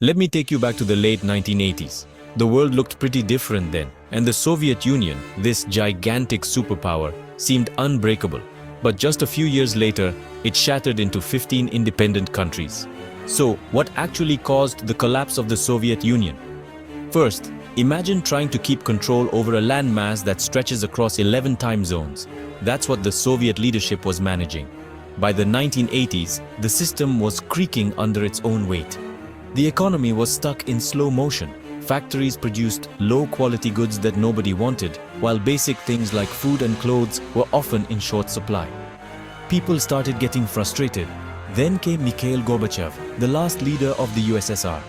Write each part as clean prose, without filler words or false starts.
Let me take you back to the late 1980s. The world looked pretty different then, and the Soviet Union, this gigantic superpower, seemed unbreakable. But just a few years later, it shattered into 15 independent countries. So, what actually caused the collapse of the Soviet Union? First, imagine trying to keep control over a landmass that stretches across 11 time zones. That's what the Soviet leadership was managing. By the 1980s, the system was creaking under its own weight. The economy was stuck in slow motion. Factories produced low-quality goods that nobody wanted, while basic things like food and clothes were often in short supply. People started getting frustrated. Then came Mikhail Gorbachev, the last leader of the USSR.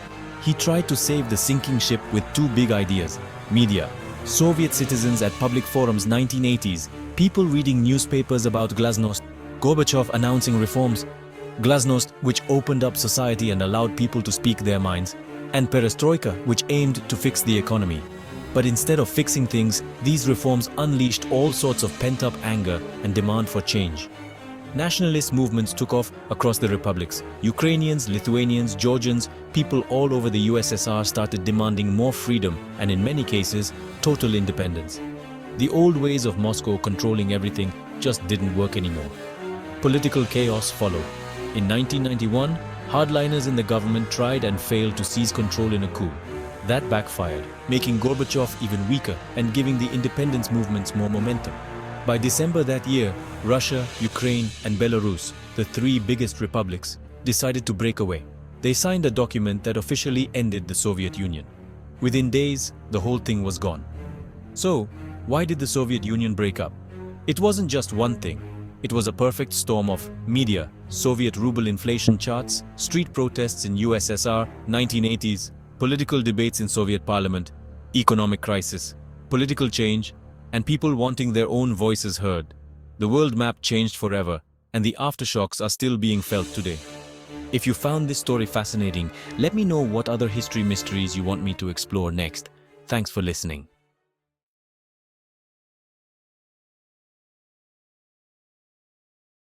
He tried to save the sinking ship with two big ideas: media, Soviet citizens at public forums 1980s, people reading newspapers about Glasnost, Gorbachev announcing reforms, Glasnost, which opened up society and allowed people to speak their minds, and Perestroika, which aimed to fix the economy. But instead of fixing things, these reforms unleashed all sorts of pent-up anger and demand for change. Nationalist movements took off across the republics. Ukrainians, Lithuanians, Georgians, people all over the USSR started demanding more freedom and, in many cases, total independence. The old ways of Moscow controlling everything just didn't work anymore. Political chaos followed. In 1991, hardliners in the government tried and failed to seize control in a coup. That backfired, making Gorbachev even weaker and giving the independence movements more momentum. By December that year, Russia, Ukraine, and Belarus, the three biggest republics, decided to break away. They signed a document that officially ended the Soviet Union. Within days, the whole thing was gone. So, why did the Soviet Union break up? It wasn't just one thing. It was a perfect storm of media, Soviet ruble inflation charts, street protests in USSR, 1980s, political debates in Soviet parliament, economic crisis, political change, and people wanting their own voices heard. The world map changed forever, and the aftershocks are still being felt today. If you found this story fascinating, let me know what other history mysteries you want me to explore next. Thanks for listening.